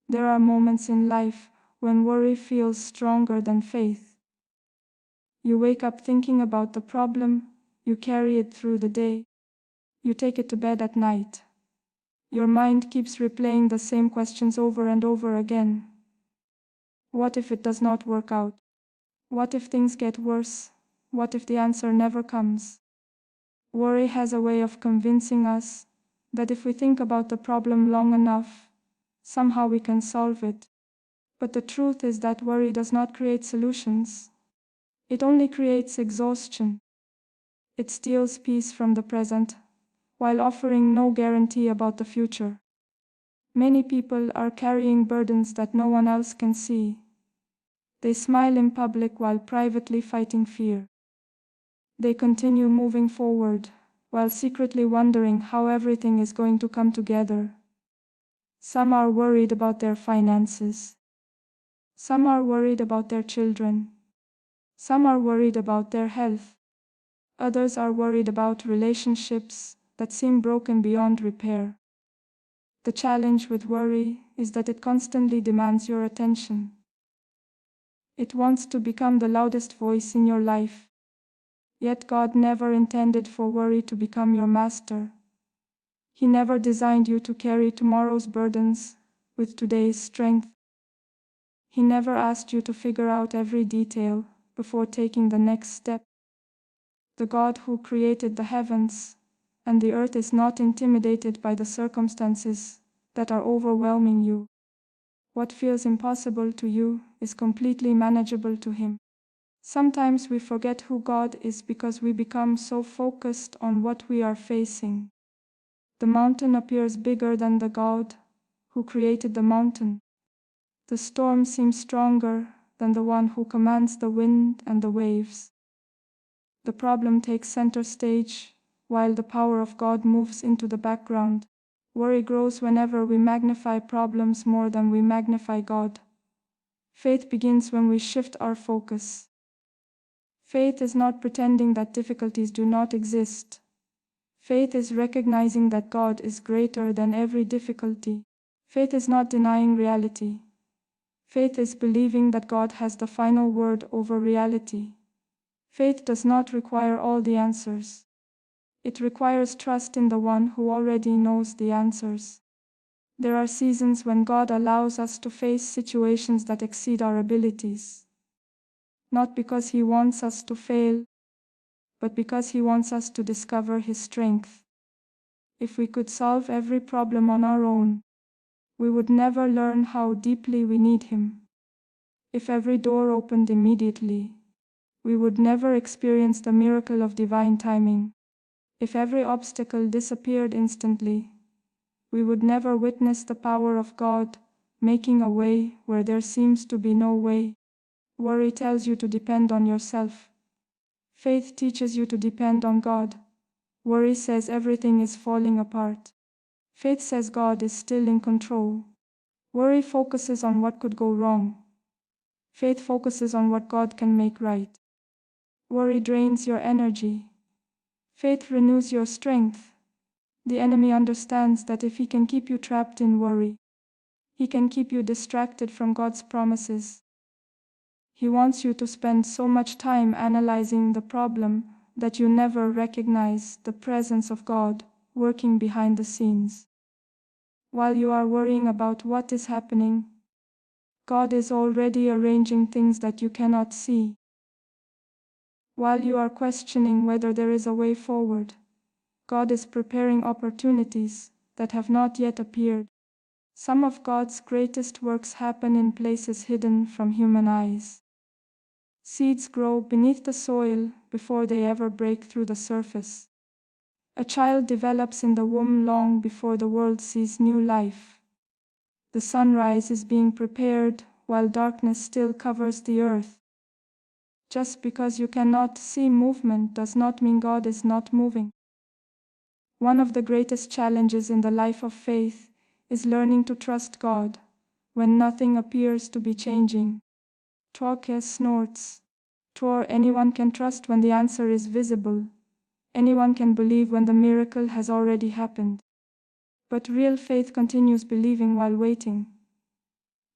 There are moments in life when worry feels stronger than faith. You wake up thinking about the problem, you carry it through the day, you take it to bed at night. Your mind keeps replaying the same questions over and over again. What if it does not work out? What if things get worse? What if the answer never comes? Worry has a way of convincing us that if we think about the problem long enough, somehow we can solve it. But the truth is that worry does not create solutions. It only creates exhaustion. It steals peace from the present, while offering no guarantee about the future. Many people are carrying burdens that no one else can see. They smile in public while privately fighting fear. They continue moving forward, while secretly wondering how everything is going to come together. Some are worried about their finances. Some are worried about their children. Some are worried about their health. Others are worried about relationships that seem broken beyond repair. The challenge with worry is that it constantly demands your attention. It wants to become the loudest voice in your life. Yet God never intended for worry to become your master. He never designed you to carry tomorrow's burdens with today's strength. He never asked you to figure out every detail before taking the next step. The God who created the heavens and the earth is not intimidated by the circumstances that are overwhelming you. What feels impossible to you is completely manageable to Him. Sometimes we forget who God is because we become so focused on what we are facing. The mountain appears bigger than the God who created the mountain. The storm seems stronger than the one who commands the wind and the waves. The problem takes center stage, while the power of God moves into the background. Worry grows whenever we magnify problems more than we magnify God. Faith begins when we shift our focus. Faith is not pretending that difficulties do not exist. Faith is recognizing that God is greater than every difficulty. Faith is not denying reality. Faith is believing that God has the final word over reality. Faith does not require all the answers. It requires trust in the one who already knows the answers. There are seasons when God allows us to face situations that exceed our abilities. Not because He wants us to fail, but because He wants us to discover His strength. If we could solve every problem on our own, we would never learn how deeply we need Him. If every door opened immediately, we would never experience the miracle of divine timing. If every obstacle disappeared instantly, we would never witness the power of God, making a way where there seems to be no way. Worry tells you to depend on yourself. Faith teaches you to depend on God. Worry says everything is falling apart. Faith says God is still in control. Worry focuses on what could go wrong. Faith focuses on what God can make right. Worry drains your energy. Faith renews your strength. The enemy understands that if he can keep you trapped in worry, he can keep you distracted from God's promises. He wants you to spend so much time analyzing the problem that you never recognize the presence of God working behind the scenes. While you are worrying about what is happening, God is already arranging things that you cannot see. While you are questioning whether there is a way forward, God is preparing opportunities that have not yet appeared. Some of God's greatest works happen in places hidden from human eyes. Seeds grow beneath the soil before they ever break through the surface. A child develops in the womb long before the world sees new life. The sunrise is being prepared while darkness still covers the earth. Just because you cannot see movement does not mean God is not moving. One of the greatest challenges in the life of faith is learning to trust God when nothing appears to be changing. Torque snorts. Anyone can trust when the answer is visible. Anyone can believe when the miracle has already happened. But real faith continues believing while waiting.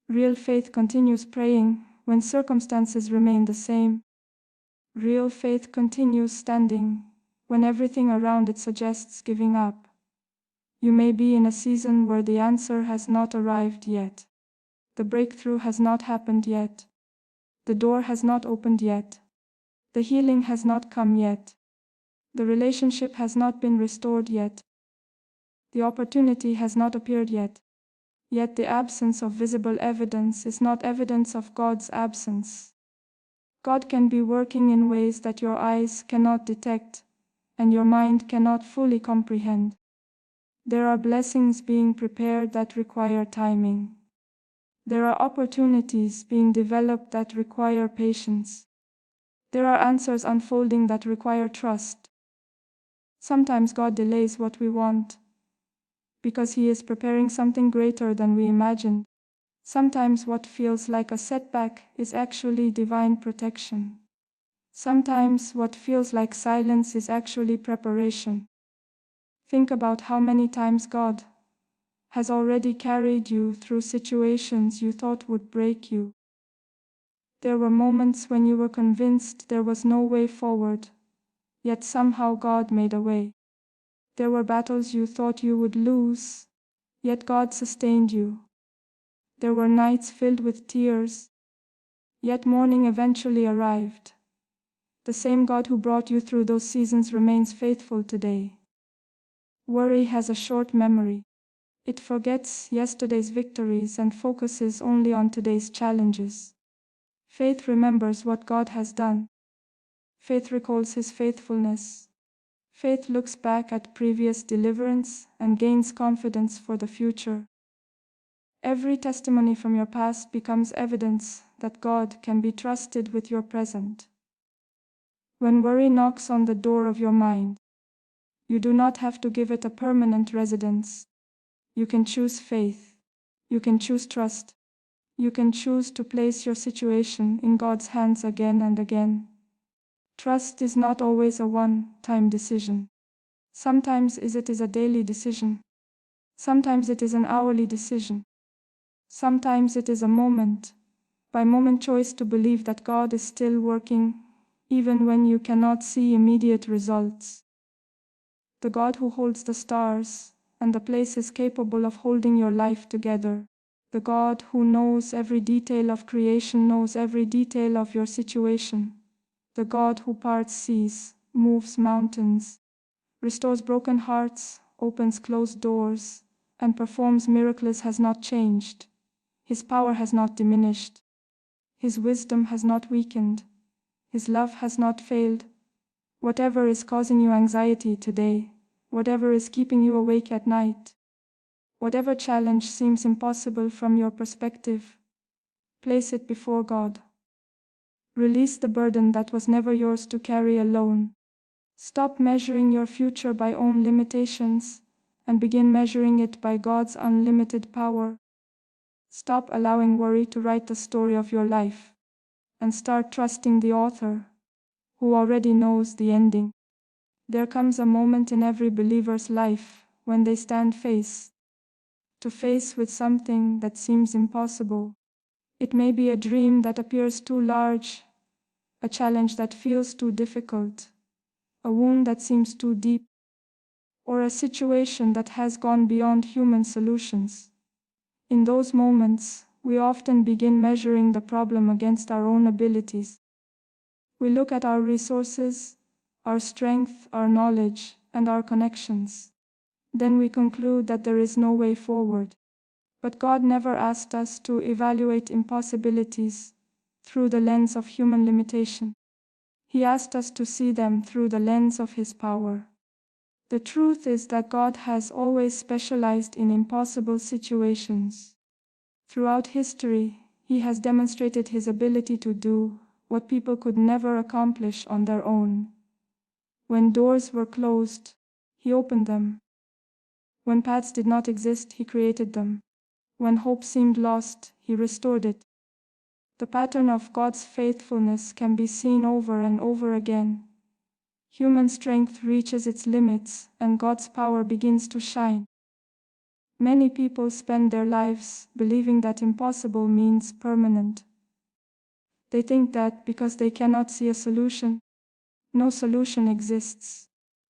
Real faith continues praying when circumstances remain the same. Real faith continues standing when everything around it suggests giving up. You may be in a season where the answer has not arrived yet. The breakthrough has not happened yet. The door has not opened yet. The healing has not come yet. The relationship has not been restored yet. The opportunity has not appeared yet. Yet the absence of visible evidence is not evidence of God's absence. God can be working in ways that your eyes cannot detect and your mind cannot fully comprehend. There are blessings being prepared that require timing. There are opportunities being developed that require patience. There are answers unfolding that require trust. Sometimes God delays what we want because He is preparing something greater than we imagined. Sometimes what feels like a setback is actually divine protection. Sometimes what feels like silence is actually preparation. Think about how many times God has already carried you through situations you thought would break you. There were moments when you were convinced there was no way forward, yet somehow God made a way. There were battles you thought you would lose, yet God sustained you. There were nights filled with tears, yet morning eventually arrived. The same God who brought you through those seasons remains faithful today. Worry has a short memory. It forgets yesterday's victories and focuses only on today's challenges. Faith remembers what God has done. Faith recalls His faithfulness. Faith looks back at previous deliverance and gains confidence for the future. Every testimony from your past becomes evidence that God can be trusted with your present. When worry knocks on the door of your mind, you do not have to give it a permanent residence. You can choose faith. You can choose trust. You can choose to place your situation in God's hands again and again. Trust is not always a one-time decision. Sometimes it is a daily decision. Sometimes it is an hourly decision. Sometimes it is a moment-by-moment choice to believe that God is still working, even when you cannot see immediate results. The God who holds the stars and the places capable of holding your life together. The God who knows every detail of creation knows every detail of your situation. The God who parts seas, moves mountains, restores broken hearts, opens closed doors, and performs miracles has not changed. His power has not diminished. His wisdom has not weakened. His love has not failed. Whatever is causing you anxiety today, whatever is keeping you awake at night, whatever challenge seems impossible from your perspective, place it before God. Release the burden that was never yours to carry alone. Stop measuring your future by own limitations and begin measuring it by God's unlimited power. Stop allowing worry to write the story of your life and start trusting the author who already knows the ending. There comes a moment in every believer's life when they stand face to face with something that seems impossible. It may be a dream that appears too large, a challenge that feels too difficult, a wound that seems too deep, or a situation that has gone beyond human solutions. In those moments, we often begin measuring the problem against our own abilities. We look at our resources, our strength, our knowledge, and our connections. Then we conclude that there is no way forward. But God never asked us to evaluate impossibilities through the lens of human limitation. He asked us to see them through the lens of His power. The truth is that God has always specialized in impossible situations. Throughout history, He has demonstrated His ability to do what people could never accomplish on their own. When doors were closed, He opened them. When paths did not exist, He created them. When hope seemed lost, He restored it. The pattern of God's faithfulness can be seen over and over again. Human strength reaches its limits, and God's power begins to shine. Many people spend their lives believing that impossible means permanent. They think that because they cannot see a solution, no solution exists.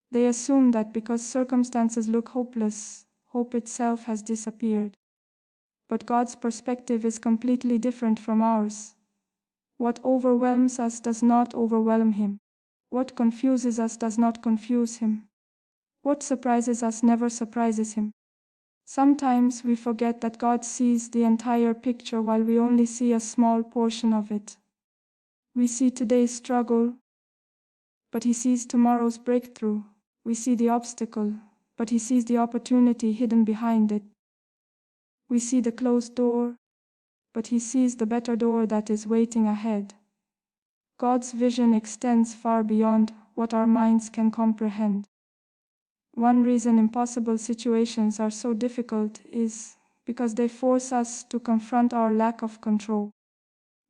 They assume that because circumstances look hopeless, hope itself has disappeared. But God's perspective is completely different from ours. What overwhelms us does not overwhelm Him. What confuses us does not confuse Him. What surprises us never surprises Him. Sometimes we forget that God sees the entire picture while we only see a small portion of it. We see today's struggle, but He sees tomorrow's breakthrough. We see the obstacle, but He sees the opportunity hidden behind it. We see the closed door, but He sees the better door that is waiting ahead. God's vision extends far beyond what our minds can comprehend. One reason impossible situations are so difficult is because they force us to confront our lack of control.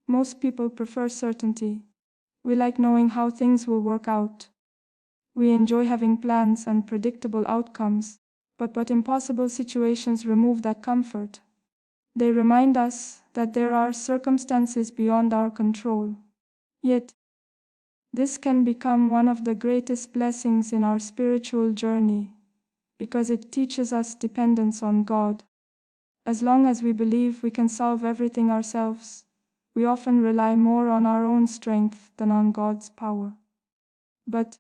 Most people prefer certainty. We like knowing how things will work out. We enjoy having plans and predictable outcomes, but impossible situations remove that comfort. They remind us that there are circumstances beyond our control. Yet, this can become one of the greatest blessings in our spiritual journey, because it teaches us dependence on God. As long as we believe we can solve everything ourselves, we often rely more on our own strength than on God's power. But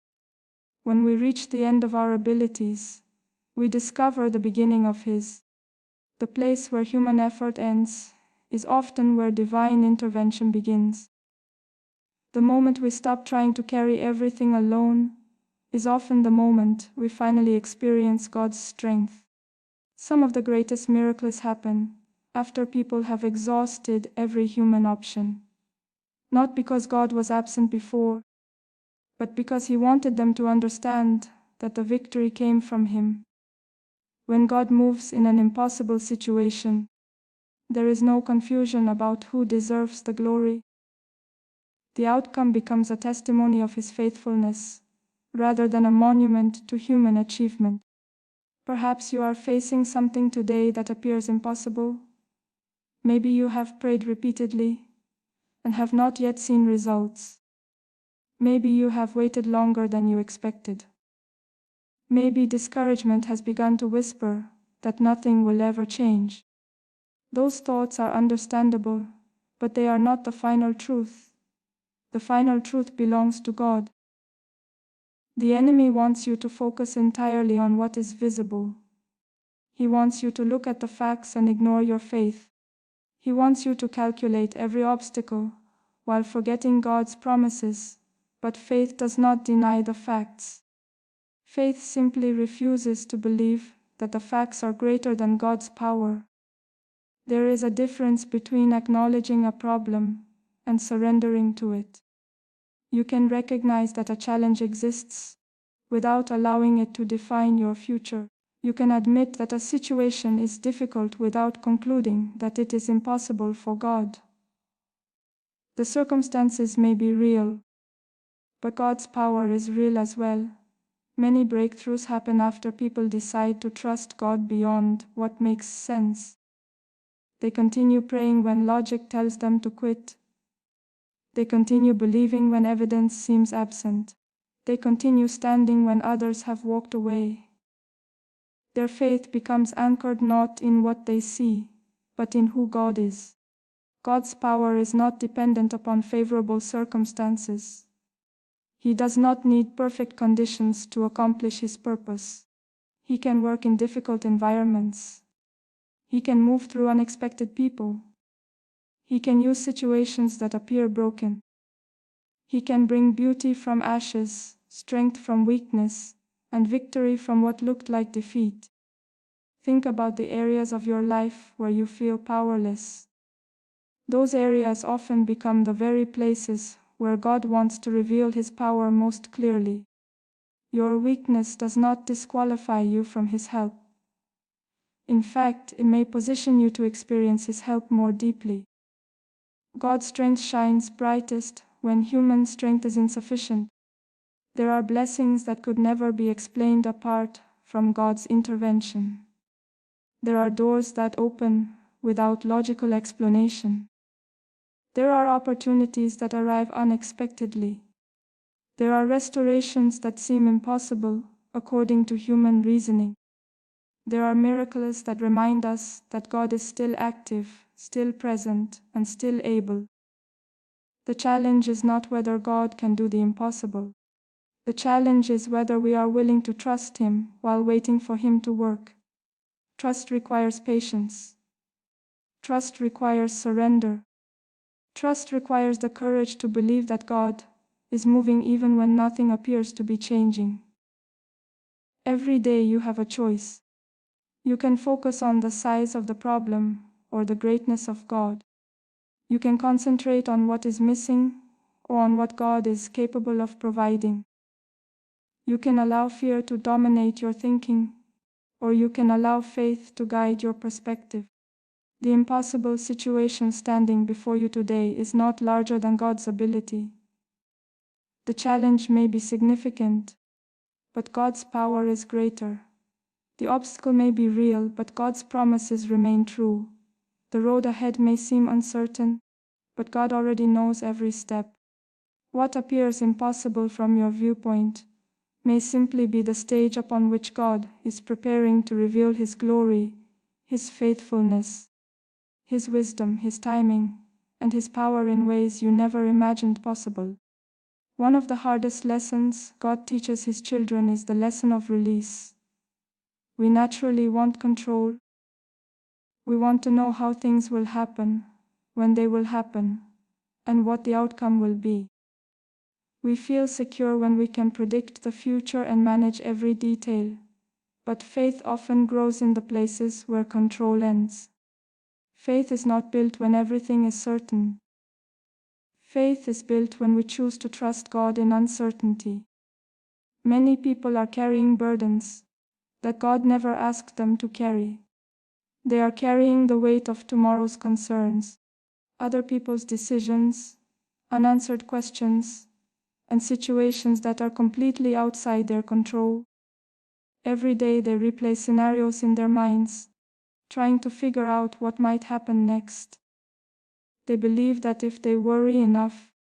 when we reach the end of our abilities, we discover the beginning of His. The place where human effort ends is often where divine intervention begins. The moment we stop trying to carry everything alone is often the moment we finally experience God's strength. Some of the greatest miracles happen after people have exhausted every human option. Not because God was absent before, but because He wanted them to understand that the victory came from Him. When God moves in an impossible situation, there is no confusion about who deserves the glory. The outcome becomes a testimony of His faithfulness, rather than a monument to human achievement. Perhaps you are facing something today that appears impossible. Maybe you have prayed repeatedly and have not yet seen results. Maybe you have waited longer than you expected. Maybe discouragement has begun to whisper that nothing will ever change. Those thoughts are understandable, but they are not the final truth. The final truth belongs to God. The enemy wants you to focus entirely on what is visible. He wants you to look at the facts and ignore your faith. He wants you to calculate every obstacle while forgetting God's promises, but faith does not deny the facts. Faith simply refuses to believe that the facts are greater than God's power. There is a difference between acknowledging a problem and surrendering to it. You can recognize that a challenge exists without allowing it to define your future. You can admit that a situation is difficult without concluding that it is impossible for God. The circumstances may be real, but God's power is real as well. Many breakthroughs happen after people decide to trust God beyond what makes sense. They continue praying when logic tells them to quit. They continue believing when evidence seems absent. They continue standing when others have walked away. Their faith becomes anchored not in what they see, but in who God is. God's power is not dependent upon favorable circumstances. He does not need perfect conditions to accomplish His purpose. He can work in difficult environments. He can move through unexpected people. He can use situations that appear broken. He can bring beauty from ashes, strength from weakness, and victory from what looked like defeat. Think about the areas of your life where you feel powerless. Those areas often become the very places where God wants to reveal His power most clearly. Your weakness does not disqualify you from His help. In fact, it may position you to experience His help more deeply. God's strength shines brightest when human strength is insufficient. There are blessings that could never be explained apart from God's intervention. There are doors that open without logical explanation. There are opportunities that arrive unexpectedly. There are restorations that seem impossible according to human reasoning. There are miracles that remind us that God is still active, still present, and still able. The challenge is not whether God can do the impossible. The challenge is whether we are willing to trust Him while waiting for Him to work. Trust requires patience. Trust requires surrender. Trust requires the courage to believe that God is moving even when nothing appears to be changing. Every day you have a choice. You can focus on the size of the problem or the greatness of God. You can concentrate on what is missing or on what God is capable of providing. You can allow fear to dominate your thinking, or you can allow faith to guide your perspective. The impossible situation standing before you today is not larger than God's ability. The challenge may be significant, but God's power is greater. The obstacle may be real, but God's promises remain true. The road ahead may seem uncertain, but God already knows every step. What appears impossible from your viewpoint may simply be the stage upon which God is preparing to reveal His glory, His faithfulness, His wisdom, His timing, and His power in ways you never imagined possible. One of the hardest lessons God teaches His children is the lesson of release. We naturally want control. We want to know how things will happen, when they will happen, and what the outcome will be. We feel secure when we can predict the future and manage every detail, but faith often grows in the places where control ends. Faith is not built when everything is certain. Faith is built when we choose to trust God in uncertainty. Many people are carrying burdens that God never asked them to carry. They are carrying the weight of tomorrow's concerns, other people's decisions, unanswered questions, and situations that are completely outside their control. Every day they replay scenarios in their minds, trying to figure out what might happen next. They believe that if they worry enough,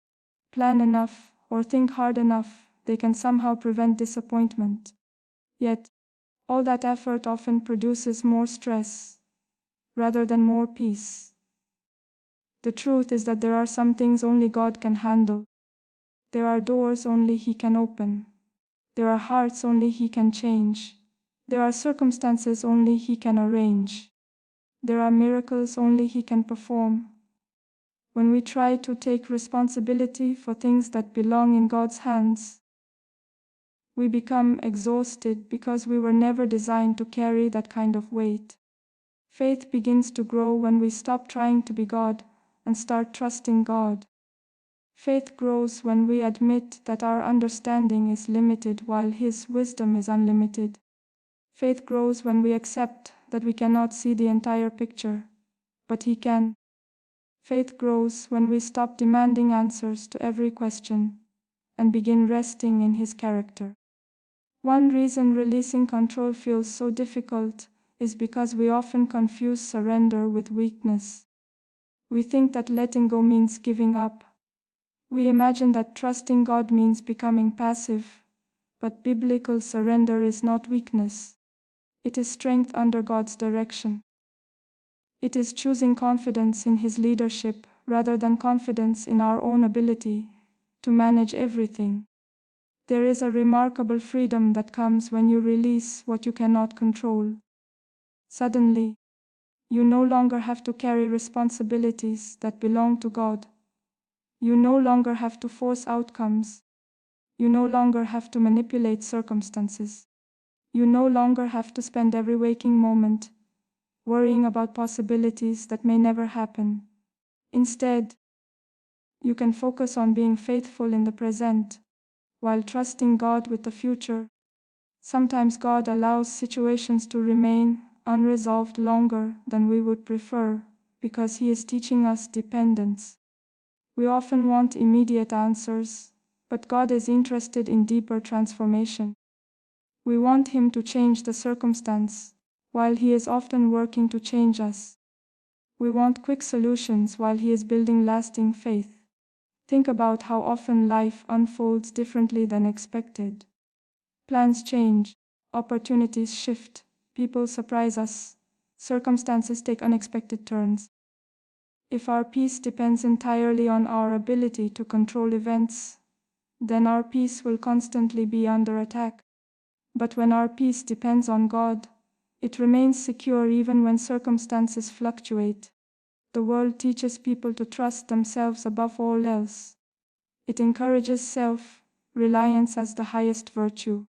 plan enough, or think hard enough, they can somehow prevent disappointment. Yet, all that effort often produces more stress rather than more peace. The truth is that there are some things only God can handle. There are doors only He can open. There are hearts only He can change. There are circumstances only He can arrange. There are miracles only He can perform. When we try to take responsibility for things that belong in God's hands, we become exhausted because we were never designed to carry that kind of weight. Faith begins to grow when we stop trying to be God and start trusting God. Faith grows when we admit that our understanding is limited while His wisdom is unlimited. Faith grows when we accept that we cannot see the entire picture, but He can. Faith grows when we stop demanding answers to every question and begin resting in His character. One reason releasing control feels so difficult is because we often confuse surrender with weakness. We think that letting go means giving up. We imagine that trusting God means becoming passive, but biblical surrender is not weakness. It is strength under God's direction. It is choosing confidence in His leadership rather than confidence in our own ability to manage everything. There is a remarkable freedom that comes when you release what you cannot control. Suddenly, you no longer have to carry responsibilities that belong to God. You no longer have to force outcomes. You no longer have to manipulate circumstances. You no longer have to spend every waking moment worrying about possibilities that may never happen. Instead, you can focus on being faithful in the present while trusting God with the future. Sometimes God allows situations to remain unresolved longer than we would prefer because He is teaching us dependence. We often want immediate answers, but God is interested in deeper transformation. We want Him to change the circumstance, while He is often working to change us. We want quick solutions while He is building lasting faith. Think about how often life unfolds differently than expected. Plans change, opportunities shift, people surprise us, circumstances take unexpected turns. If our peace depends entirely on our ability to control events, then our peace will constantly be under attack. But when our peace depends on God, it remains secure even when circumstances fluctuate. The world teaches people to trust themselves above all else. It encourages self-reliance as the highest virtue.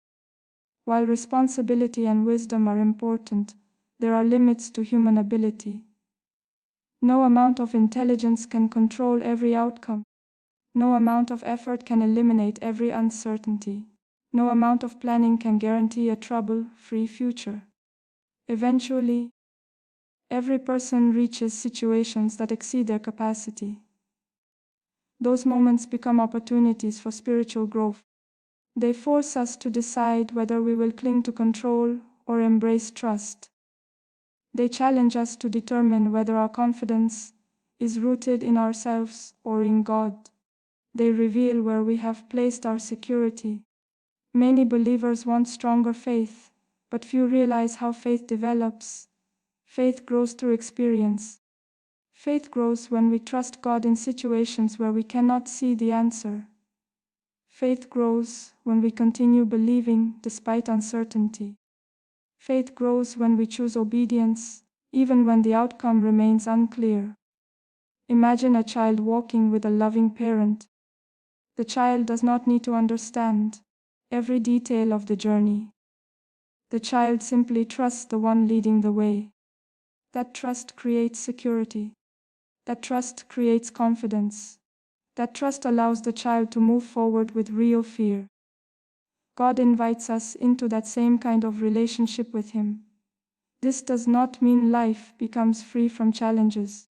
While responsibility and wisdom are important, there are limits to human ability. No amount of intelligence can control every outcome. No amount of effort can eliminate every uncertainty. No amount of planning can guarantee a trouble-free future. Eventually, every person reaches situations that exceed their capacity. Those moments become opportunities for spiritual growth. They force us to decide whether we will cling to control or embrace trust. They challenge us to determine whether our confidence is rooted in ourselves or in God. They reveal where we have placed our security. Many believers want stronger faith, but few realize how faith develops. Faith grows through experience. Faith grows when we trust God in situations where we cannot see the answer. Faith grows when we continue believing despite uncertainty. Faith grows when we choose obedience, even when the outcome remains unclear. Imagine a child walking with a loving parent. The child does not need to understand every detail of the journey. The child simply trusts the one leading the way. That trust creates security. That trust creates confidence. That trust allows the child to move forward with real fear. God invites us into that same kind of relationship with Him. This does not mean life becomes free from challenges.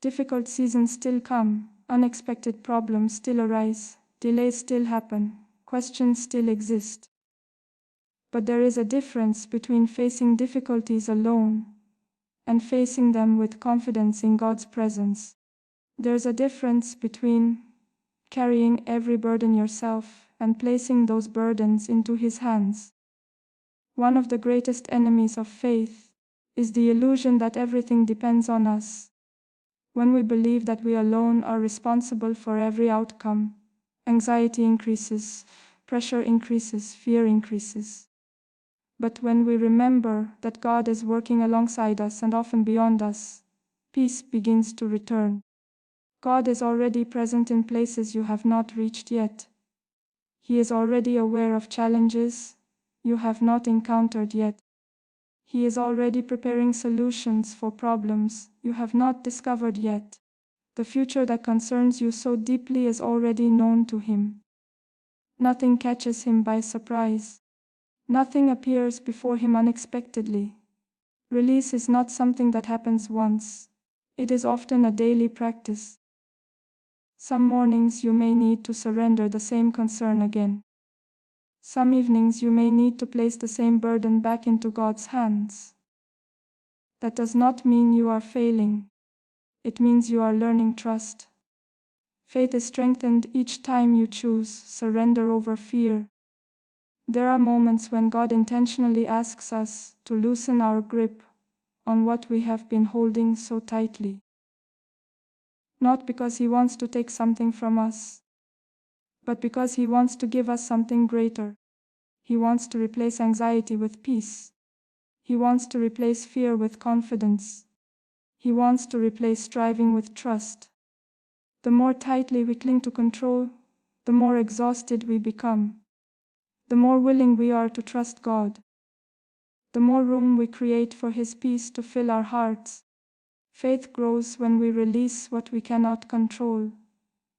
Difficult seasons still come, unexpected problems still arise, delays still happen, questions still exist. But there is a difference between facing difficulties alone and facing them with confidence in God's presence. There's a difference between carrying every burden yourself and placing those burdens into His hands. One of the greatest enemies of faith is the illusion that everything depends on us. When we believe that we alone are responsible for every outcome, anxiety increases, pressure increases, fear increases. But when we remember that God is working alongside us and often beyond us, peace begins to return. God is already present in places you have not reached yet. He is already aware of challenges you have not encountered yet. He is already preparing solutions for problems you have not discovered yet. The future that concerns you so deeply is already known to Him. Nothing catches Him by surprise. Nothing appears before Him unexpectedly. Release is not something that happens once. It is often a daily practice. Some mornings you may need to surrender the same concern again. Some evenings you may need to place the same burden back into God's hands. That does not mean you are failing. It means you are learning trust. Faith is strengthened each time you choose surrender over fear. There are moments when God intentionally asks us to loosen our grip on what we have been holding so tightly. Not because He wants to take something from us, but because He wants to give us something greater. He wants to replace anxiety with peace. He wants to replace fear with confidence. He wants to replace striving with trust. The more tightly we cling to control, the more exhausted we become. The more willing we are to trust God, the more room we create for His peace to fill our hearts. Faith grows when we release what we cannot control,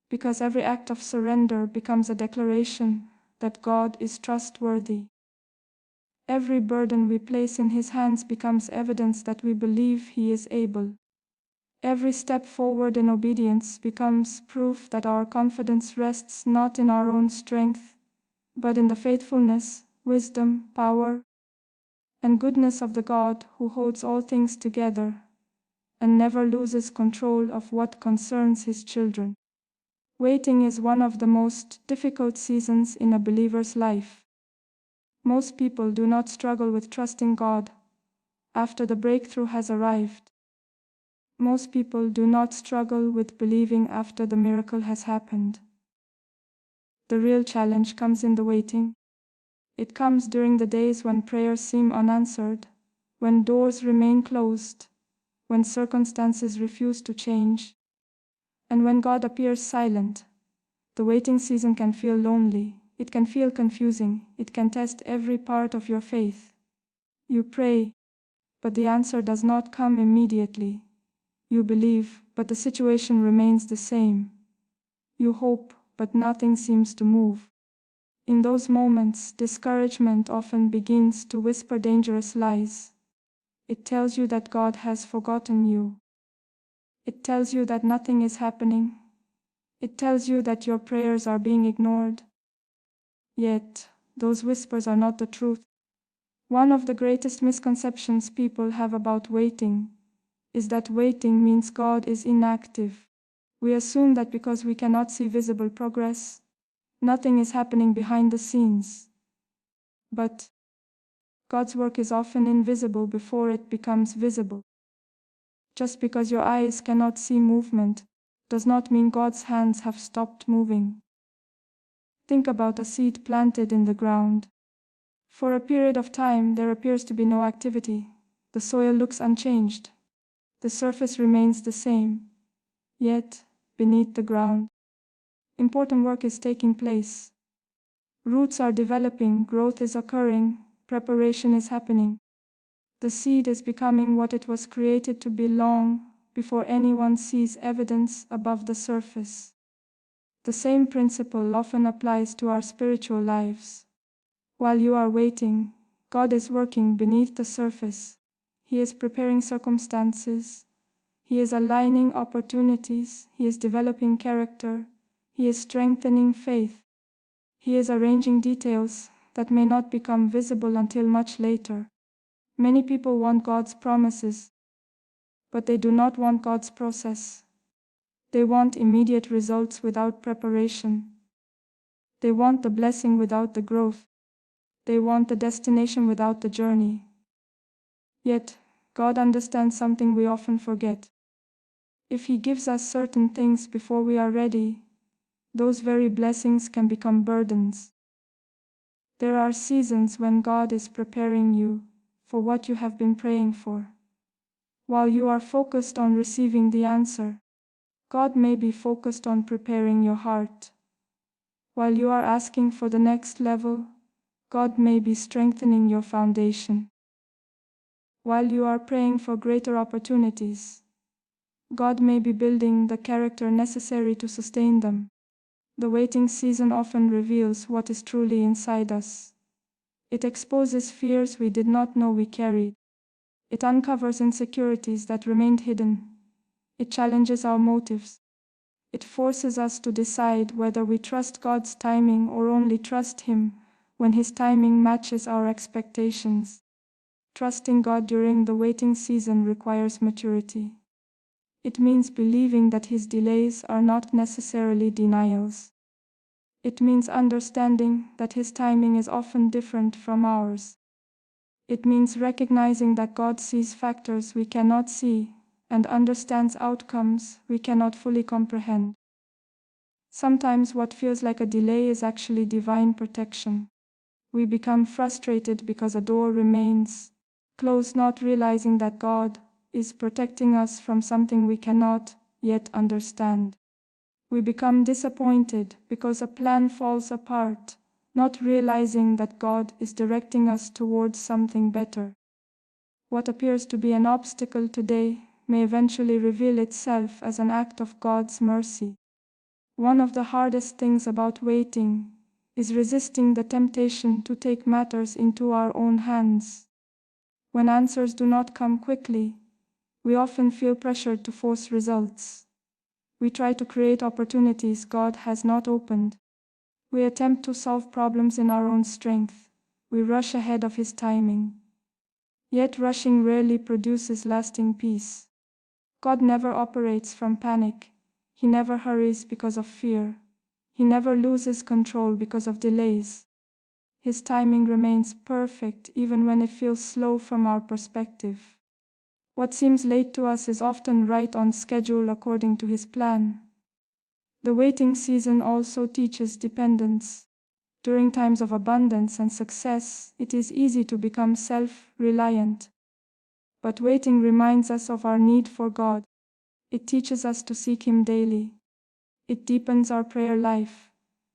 because every act of surrender becomes a declaration that God is trustworthy. Every burden we place in His hands becomes evidence that we believe He is able. Every step forward in obedience becomes proof that our confidence rests not in our own strength, but in the faithfulness, wisdom, power, and goodness of the God who holds all things together and never loses control of what concerns his children. Waiting is one of the most difficult seasons in a believer's life. Most people do not struggle with trusting God after the breakthrough has arrived. Most people do not struggle with believing after the miracle has happened. The real challenge comes in the waiting. It comes during the days when prayers seem unanswered, when doors remain closed, when circumstances refuse to change, and when God appears silent. The waiting season can feel lonely, it can feel confusing, it can test every part of your faith. You pray, but the answer does not come immediately. You believe, but the situation remains the same. You hope, but nothing seems to move. In those moments, discouragement often begins to whisper dangerous lies. It tells you that God has forgotten you. It tells you that nothing is happening. It tells you that your prayers are being ignored. Yet, those whispers are not the truth. One of the greatest misconceptions people have about waiting is that waiting means God is inactive. We assume that because we cannot see visible progress, nothing is happening behind the scenes. But God's work is often invisible before it becomes visible. Just because your eyes cannot see movement does not mean God's hands have stopped moving. Think about a seed planted in the ground. For a period of time, there appears to be no activity. The soil looks unchanged. The surface remains the same. Yet, beneath the ground, important work is taking place. Roots are developing, growth is occurring, preparation is happening. The seed is becoming what it was created to be long before anyone sees evidence above the surface. The same principle often applies to our spiritual lives. While you are waiting, God is working beneath the surface. He is preparing circumstances. He is aligning opportunities. He is developing character. He is strengthening faith. He is arranging details that may not become visible until much later. Many people want God's promises, but they do not want God's process. They want immediate results without preparation. They want the blessing without the growth. They want the destination without the journey. Yet, God understands something we often forget. If He gives us certain things before we are ready, those very blessings can become burdens. There are seasons when God is preparing you for what you have been praying for. While you are focused on receiving the answer, God may be focused on preparing your heart. While you are asking for the next level, God may be strengthening your foundation. While you are praying for greater opportunities, God may be building the character necessary to sustain them. The waiting season often reveals what is truly inside us. It exposes fears we did not know we carried. It uncovers insecurities that remained hidden. It challenges our motives. It forces us to decide whether we trust God's timing or only trust Him when His timing matches our expectations. Trusting God during the waiting season requires maturity. It means believing that His delays are not necessarily denials. It means understanding that His timing is often different from ours. It means recognizing that God sees factors we cannot see and understands outcomes we cannot fully comprehend. Sometimes what feels like a delay is actually divine protection. We become frustrated because a door remains closed, not realizing that God is protecting us from something we cannot yet understand. We become disappointed because a plan falls apart, not realizing that God is directing us towards something better. What appears to be an obstacle today may eventually reveal itself as an act of God's mercy. One of the hardest things about waiting is resisting the temptation to take matters into our own hands. When answers do not come quickly, we often feel pressured to force results. We try to create opportunities God has not opened. We attempt to solve problems in our own strength. We rush ahead of His timing. Yet rushing rarely produces lasting peace. God never operates from panic. He never hurries because of fear. He never loses control because of delays. His timing remains perfect even when it feels slow from our perspective. What seems late to us is often right on schedule according to His plan. The waiting season also teaches dependence. During times of abundance and success, it is easy to become self-reliant. But waiting reminds us of our need for God. It teaches us to seek Him daily. It deepens our prayer life.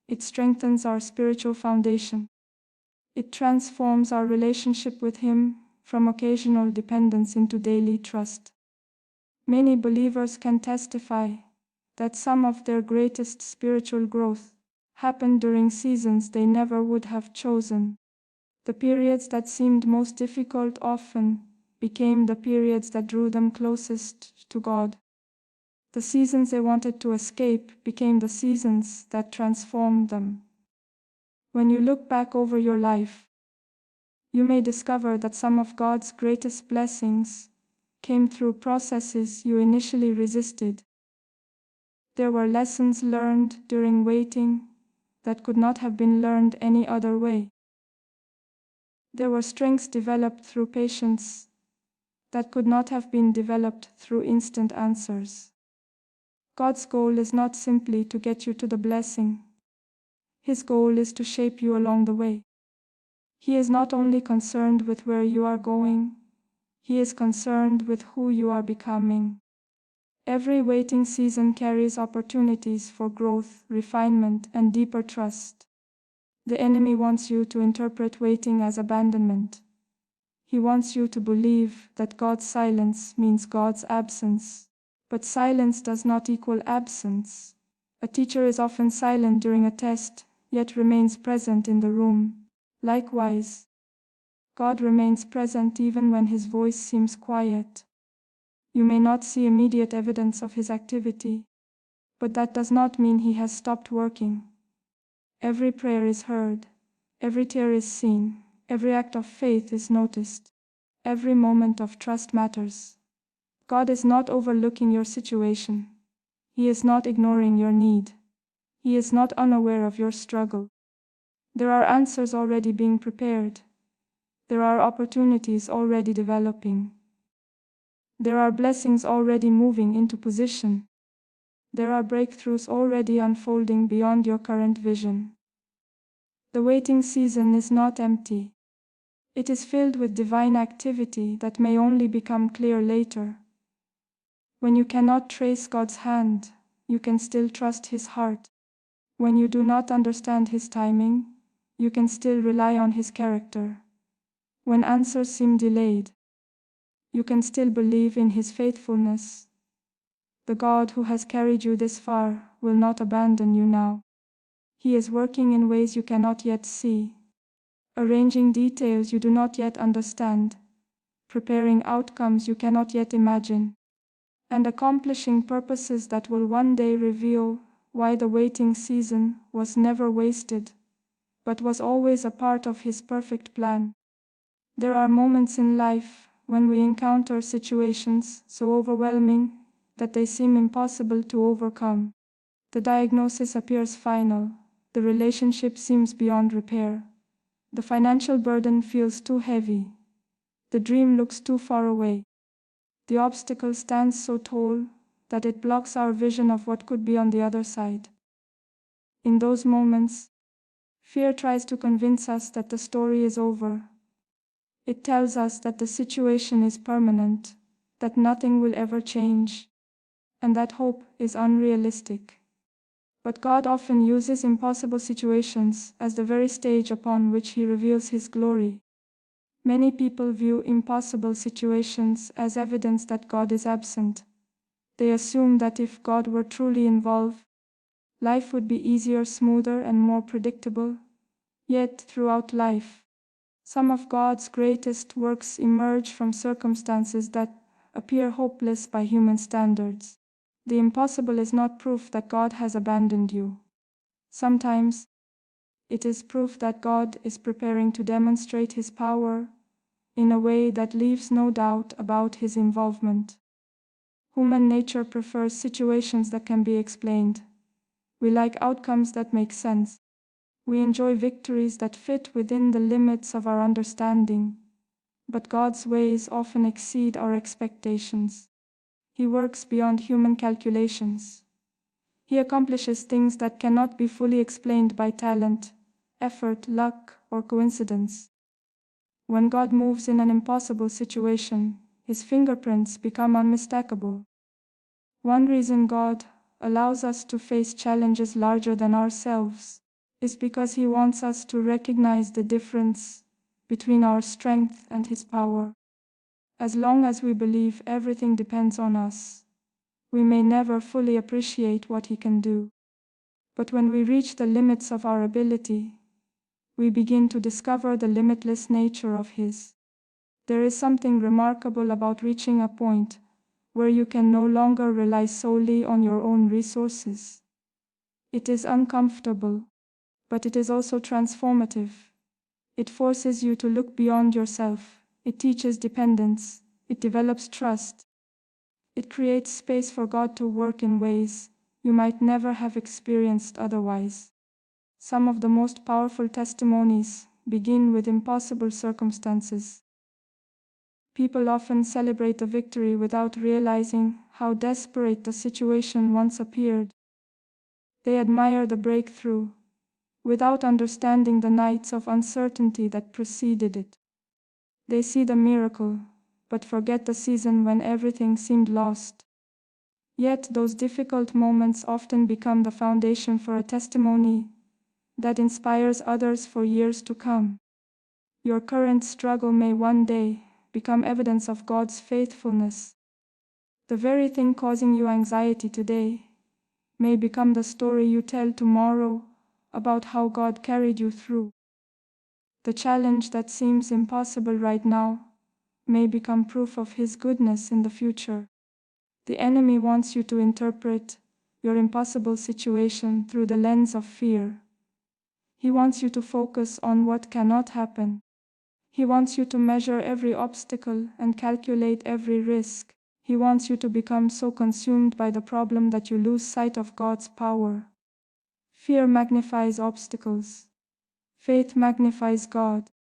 It strengthens our spiritual foundation. It transforms our relationship with Him from occasional dependence into daily trust. Many believers can testify that some of their greatest spiritual growth happened during seasons they never would have chosen. The periods that seemed most difficult often became the periods that drew them closest to God. The seasons they wanted to escape became the seasons that transformed them. When you look back over your life, you may discover that some of God's greatest blessings came through processes you initially resisted. There were lessons learned during waiting that could not have been learned any other way. There were strengths developed through patience that could not have been developed through instant answers. God's goal is not simply to get you to the blessing. His goal is to shape you along the way. He is not only concerned with where you are going, He is concerned with who you are becoming. Every waiting season carries opportunities for growth, refinement, and deeper trust. The enemy wants you to interpret waiting as abandonment. He wants you to believe that God's silence means God's absence. But silence does not equal absence. A teacher is often silent during a test, yet remains present in the room. Likewise, God remains present even when His voice seems quiet. You may not see immediate evidence of His activity, but that does not mean He has stopped working. Every prayer is heard, every tear is seen, every act of faith is noticed, every moment of trust matters. God is not overlooking your situation. He is not ignoring your need. He is not unaware of your struggle. There are answers already being prepared. There are opportunities already developing. There are blessings already moving into position. There are breakthroughs already unfolding beyond your current vision. The waiting season is not empty. It is filled with divine activity that may only become clear later. When you cannot trace God's hand, you can still trust His heart. When you do not understand His timing, you can still rely on His character. When answers seem delayed, you can still believe in His faithfulness. The God who has carried you this far will not abandon you now. He is working in ways you cannot yet see, arranging details you do not yet understand, preparing outcomes you cannot yet imagine, and accomplishing purposes that will one day reveal why the waiting season was never wasted, but was always a part of His perfect plan. There are moments in life when we encounter situations so overwhelming that they seem impossible to overcome. The diagnosis appears final, the relationship seems beyond repair, the financial burden feels too heavy, the dream looks too far away. The obstacle stands so tall that it blocks our vision of what could be on the other side. In those moments, fear tries to convince us that the story is over. It tells us that the situation is permanent, that nothing will ever change, and that hope is unrealistic. But God often uses impossible situations as the very stage upon which He reveals His glory. Many people view impossible situations as evidence that God is absent. They assume that if God were truly involved, life would be easier, smoother, and more predictable. Yet, throughout life, some of God's greatest works emerge from circumstances that appear hopeless by human standards. The impossible is not proof that God has abandoned you. Sometimes, it is proof that God is preparing to demonstrate His power in a way that leaves no doubt about his involvement. Human nature prefers situations that can be explained. We like outcomes that make sense. We enjoy victories that fit within the limits of our understanding. But God's ways often exceed our expectations. He works beyond human calculations. He accomplishes things that cannot be fully explained by talent, effort, luck, or coincidence. When God moves in an impossible situation, his fingerprints become unmistakable. One reason God allows us to face challenges larger than ourselves is because he wants us to recognize the difference between our strength and his power. As long as we believe everything depends on us, we may never fully appreciate what he can do. But when we reach the limits of our ability, we begin to discover the limitless nature of his. There is something remarkable about reaching a point where you can no longer rely solely on your own resources. It is uncomfortable, but it is also transformative. It forces you to look beyond yourself. It teaches dependence. It develops trust. It creates space for God to work in ways you might never have experienced otherwise. Some of the most powerful testimonies begin with impossible circumstances. People often celebrate a victory without realizing how desperate the situation once appeared. They admire the breakthrough without understanding the nights of uncertainty that preceded it. They see the miracle, but forget the season when everything seemed lost. Yet those difficult moments often become the foundation for a testimony that inspires others for years to come. Your current struggle may one day become evidence of God's faithfulness. The very thing causing you anxiety today may become the story you tell tomorrow about how God carried you through. The challenge that seems impossible right now may become proof of his goodness in the future. The enemy wants you to interpret your impossible situation through the lens of fear. He wants you to focus on what cannot happen. He wants you to measure every obstacle and calculate every risk. He wants you to become so consumed by the problem that you lose sight of God's power. Fear magnifies obstacles. Faith magnifies God.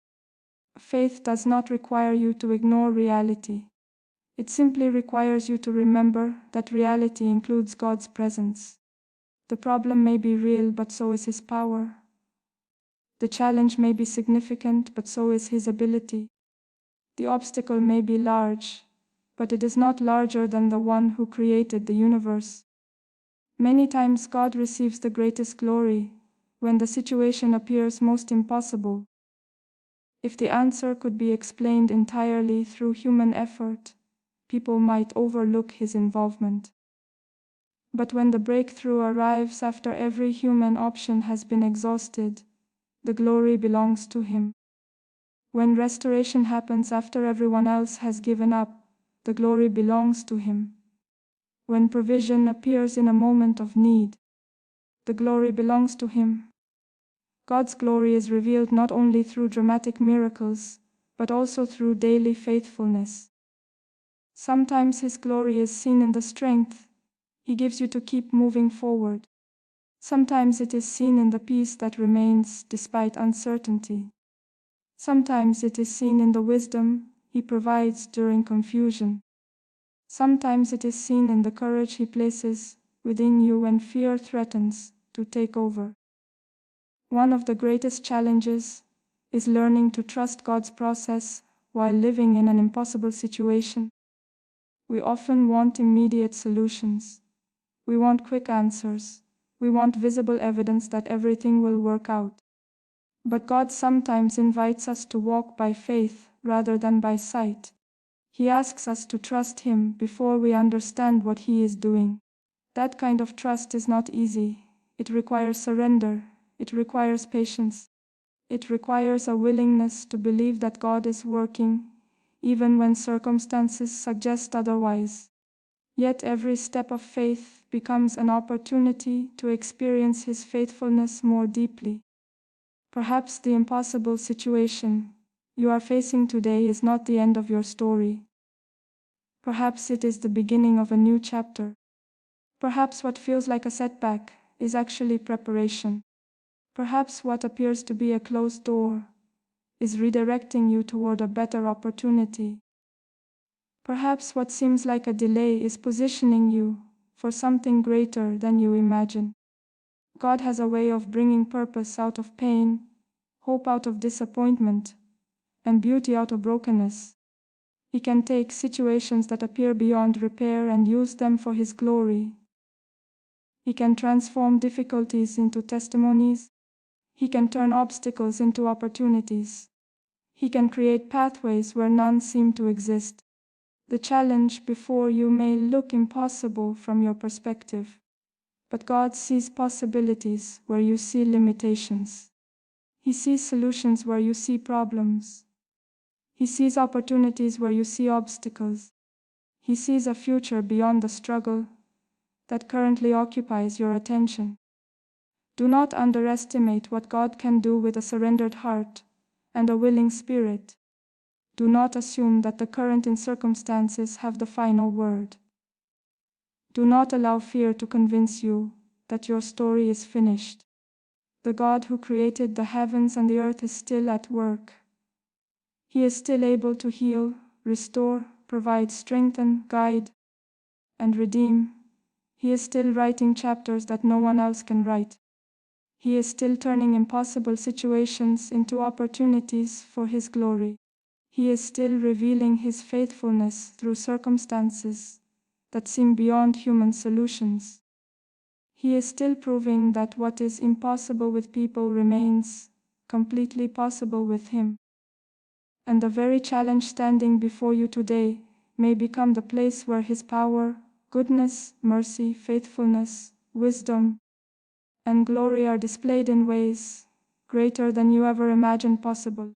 Faith does not require you to ignore reality. It simply requires you to remember that reality includes God's presence. The problem may be real, but so is his power. The challenge may be significant, but so is his ability. The obstacle may be large, but it is not larger than the one who created the universe. Many times God receives the greatest glory when the situation appears most impossible. If the answer could be explained entirely through human effort, people might overlook his involvement. But when the breakthrough arrives after every human option has been exhausted, the glory belongs to him. When restoration happens after everyone else has given up, the glory belongs to him. When provision appears in a moment of need, the glory belongs to him. God's glory is revealed not only through dramatic miracles, but also through daily faithfulness. Sometimes his glory is seen in the strength he gives you to keep moving forward. Sometimes it is seen in the peace that remains despite uncertainty. Sometimes it is seen in the wisdom he provides during confusion. Sometimes it is seen in the courage he places within you when fear threatens to take over. One of the greatest challenges is learning to trust God's process while living in an impossible situation. We often want immediate solutions. We want quick answers. We want visible evidence that everything will work out. But God sometimes invites us to walk by faith rather than by sight. He asks us to trust him before we understand what he is doing. That kind of trust is not easy. It requires surrender. It requires patience. It requires a willingness to believe that God is working, even when circumstances suggest otherwise. Yet every step of faith becomes an opportunity to experience his faithfulness more deeply. Perhaps the impossible situation you are facing today is not the end of your story. Perhaps it is the beginning of a new chapter. Perhaps what feels like a setback is actually preparation. Perhaps what appears to be a closed door is redirecting you toward a better opportunity. Perhaps what seems like a delay is positioning you for something greater than you imagine. God has a way of bringing purpose out of pain, hope out of disappointment, and beauty out of brokenness. He can take situations that appear beyond repair and use them for His glory. He can transform difficulties into testimonies. He can turn obstacles into opportunities. He can create pathways where none seem to exist. The challenge before you may look impossible from your perspective, but God sees possibilities where you see limitations. He sees solutions where you see problems. He sees opportunities where you see obstacles. He sees a future beyond the struggle that currently occupies your attention. Do not underestimate what God can do with a surrendered heart and a willing spirit. Do not assume that the current circumstances have the final word. Do not allow fear to convince you that your story is finished. The God who created the heavens and the earth is still at work. He is still able to heal, restore, provide, strengthen, guide, and redeem. He is still writing chapters that no one else can write. He is still turning impossible situations into opportunities for His glory. He is still revealing His faithfulness through circumstances that seem beyond human solutions. He is still proving that what is impossible with people remains completely possible with Him. And the very challenge standing before you today may become the place where His power, goodness, mercy, faithfulness, wisdom, and glory are displayed in ways greater than you ever imagined possible.